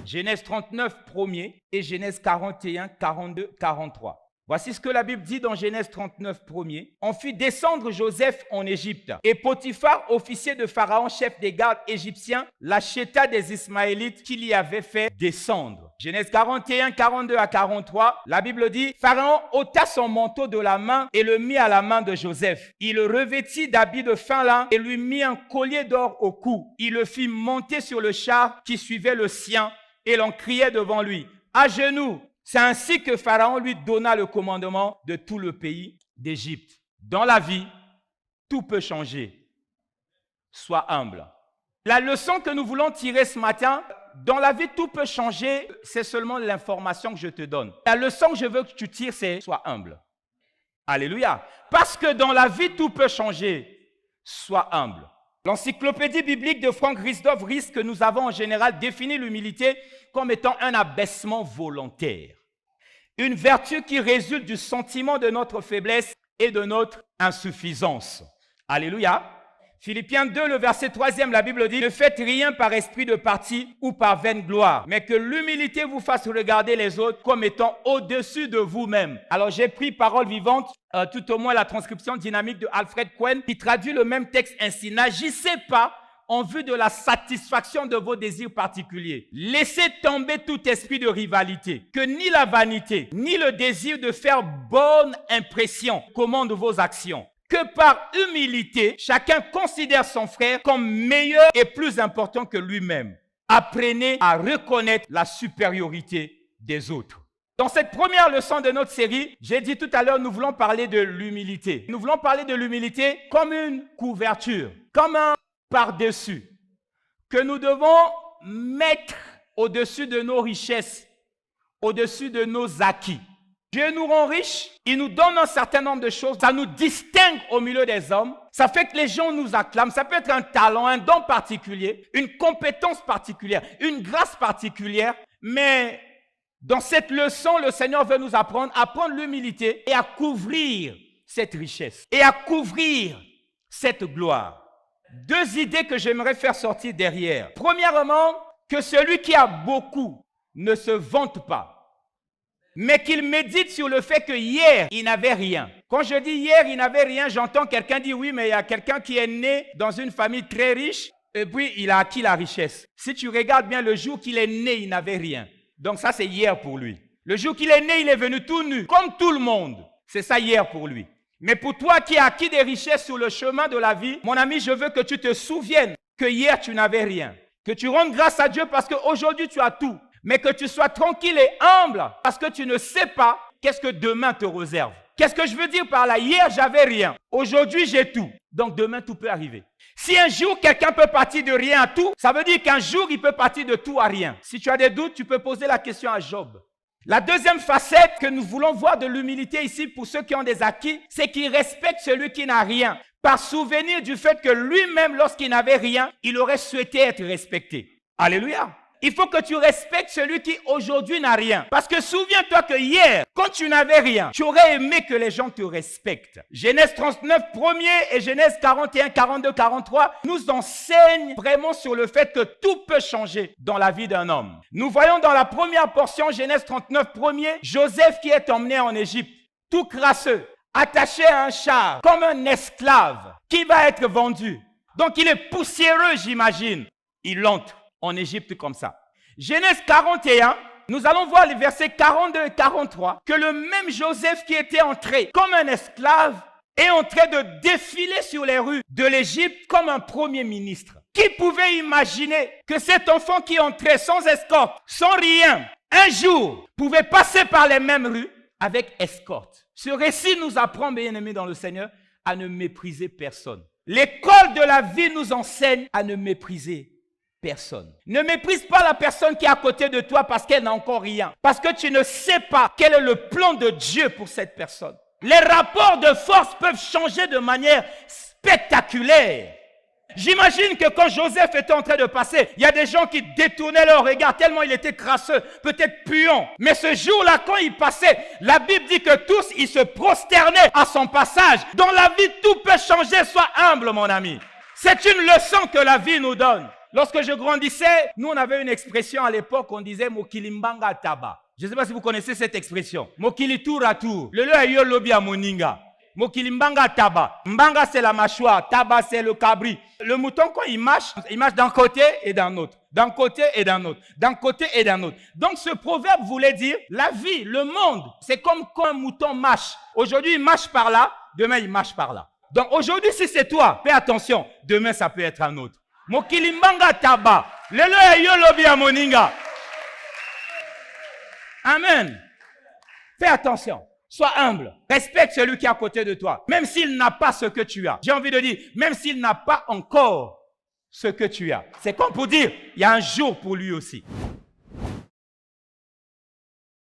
Genèse 39, premier, et Genèse 41, 42, 43. Voici ce que la Bible dit dans Genèse 39, premier. On fit descendre Joseph en Égypte. Et Potiphar, officier de Pharaon, chef des gardes égyptiens, l'acheta des Ismaélites qu'il y avait fait descendre. Genèse 41, 42 à 43, la Bible dit, Pharaon ôta son manteau de la main et le mit à la main de Joseph. Il le revêtit d'habits de fin lin et lui mit un collier d'or au cou. Il le fit monter sur le char qui suivait le sien et l'on criait devant lui, à genoux. C'est ainsi que Pharaon lui donna le commandement de tout le pays d'Égypte. Dans la vie, tout peut changer. Sois humble. La leçon que nous voulons tirer ce matin, dans la vie, tout peut changer, c'est seulement l'information que je te donne. La leçon que je veux que tu tires, c'est sois humble. Alléluia. Parce que dans la vie, tout peut changer. Sois humble. L'encyclopédie biblique de Frank Christophe Ries, que nous avons en général défini l'humilité comme étant un abaissement volontaire. Une vertu qui résulte du sentiment de notre faiblesse et de notre insuffisance. Alléluia. Philippiens 2, le verset 3e, la Bible dit « Ne faites rien par esprit de parti ou par vaine gloire, mais que l'humilité vous fasse regarder les autres comme étant au-dessus de vous-même. » Alors j'ai pris Parole vivante, tout au moins la transcription dynamique de Alfred Cohen, qui traduit le même texte ainsi. « N'agissez pas en vue de la satisfaction de vos désirs particuliers. Laissez tomber tout esprit de rivalité, que ni la vanité, ni le désir de faire bonne impression commandent vos actions. Que par humilité, chacun considère son frère comme meilleur et plus important que lui-même. Apprenez à reconnaître la supériorité des autres. » Dans cette première leçon de notre série, j'ai dit tout à l'heure, nous voulons parler de l'humilité. Nous voulons parler de l'humilité comme une couverture, comme un par-dessus, que nous devons mettre au-dessus de nos richesses, au-dessus de nos acquis. Dieu nous rend riches, il nous donne un certain nombre de choses, ça nous distingue au milieu des hommes, ça fait que les gens nous acclament, ça peut être un talent, un don particulier, une compétence particulière, une grâce particulière, mais dans cette leçon, le Seigneur veut nous apprendre à prendre l'humilité et à couvrir cette richesse, et à couvrir cette gloire. Deux idées que j'aimerais faire sortir derrière. Premièrement, que celui qui a beaucoup ne se vante pas, mais qu'il médite sur le fait que hier, il n'avait rien. Quand je dis hier, il n'avait rien, j'entends quelqu'un dire oui, mais il y a quelqu'un qui est né dans une famille très riche et puis il a acquis la richesse. Si tu regardes bien, le jour qu'il est né, il n'avait rien. Donc ça, c'est hier pour lui. Le jour qu'il est né, il est venu tout nu, comme tout le monde. C'est ça hier pour lui. Mais pour toi qui as acquis des richesses sur le chemin de la vie, mon ami, je veux que tu te souviennes que hier, tu n'avais rien. Que tu rendes grâce à Dieu parce qu'aujourd'hui, tu as tout. Mais que tu sois tranquille et humble parce que tu ne sais pas qu'est-ce que demain te réserve. Qu'est-ce que je veux dire par là? Hier, j'avais rien. Aujourd'hui, j'ai tout. Donc demain, tout peut arriver. Si un jour, quelqu'un peut partir de rien à tout, ça veut dire qu'un jour, il peut partir de tout à rien. Si tu as des doutes, tu peux poser la question à Job. La deuxième facette que nous voulons voir de l'humilité ici pour ceux qui ont des acquis, c'est qu'il respecte celui qui n'a rien. Par souvenir du fait que lui-même, lorsqu'il n'avait rien, il aurait souhaité être respecté. Alléluia. Il faut que tu respectes celui qui aujourd'hui n'a rien. Parce que souviens-toi que hier, quand tu n'avais rien, tu aurais aimé que les gens te respectent. Genèse 39, premier et Genèse 41, 42, 43 nous enseignent vraiment sur le fait que tout peut changer dans la vie d'un homme. Nous voyons dans la première portion, Genèse 39, premier, Joseph qui est emmené en Égypte, tout crasseux, attaché à un char, comme un esclave, qui va être vendu. Donc il est poussiéreux, j'imagine. Il entre en Égypte comme ça. Genèse 41, nous allons voir les versets 42 et 43, que le même Joseph qui était entré comme un esclave est en train de défiler sur les rues de l'Égypte comme un premier ministre. Qui pouvait imaginer que cet enfant qui entrait sans escorte, sans rien, un jour, pouvait passer par les mêmes rues avec escorte? Ce récit nous apprend, bien-aimés dans le Seigneur, à ne mépriser personne. L'école de la vie nous enseigne à ne mépriser personne. Ne méprise pas la personne qui est à côté de toi parce qu'elle n'a encore rien. Parce que tu ne sais pas quel est le plan de Dieu pour cette personne. Les rapports de force peuvent changer de manière spectaculaire. J'imagine que quand Joseph était en train de passer, il y a des gens qui détournaient leur regard tellement il était crasseux, peut-être puant. Mais ce jour-là, quand il passait, la Bible dit que tous, ils se prosternaient à son passage. Dans la vie, tout peut changer. Sois humble, mon ami. C'est une leçon que la vie nous donne. Lorsque je grandissais, nous on avait une expression à l'époque, on disait Mokilimbanga Taba. Je ne sais pas si vous connaissez cette expression. Mokili tour à tour. Le ayo lobi à moninga. Mokilimbanga Taba. Mbanga c'est la mâchoire, Taba c'est le cabri. Le mouton quand il marche d'un côté et d'un autre. D'un côté et d'un autre. D'un côté et d'un autre. Donc ce proverbe voulait dire la vie, le monde, c'est comme quand un mouton marche. Aujourd'hui il marche par là, demain il marche par là. Donc aujourd'hui si c'est toi, fais attention, demain ça peut être un autre. Mokilimbanga Taba. Lelo ayo lobi à moninga. Amen. Fais attention. Sois humble. Respecte celui qui est à côté de toi. Même s'il n'a pas ce que tu as. J'ai envie de dire, même s'il n'a pas encore ce que tu as. C'est comme pour dire, il y a un jour pour lui aussi.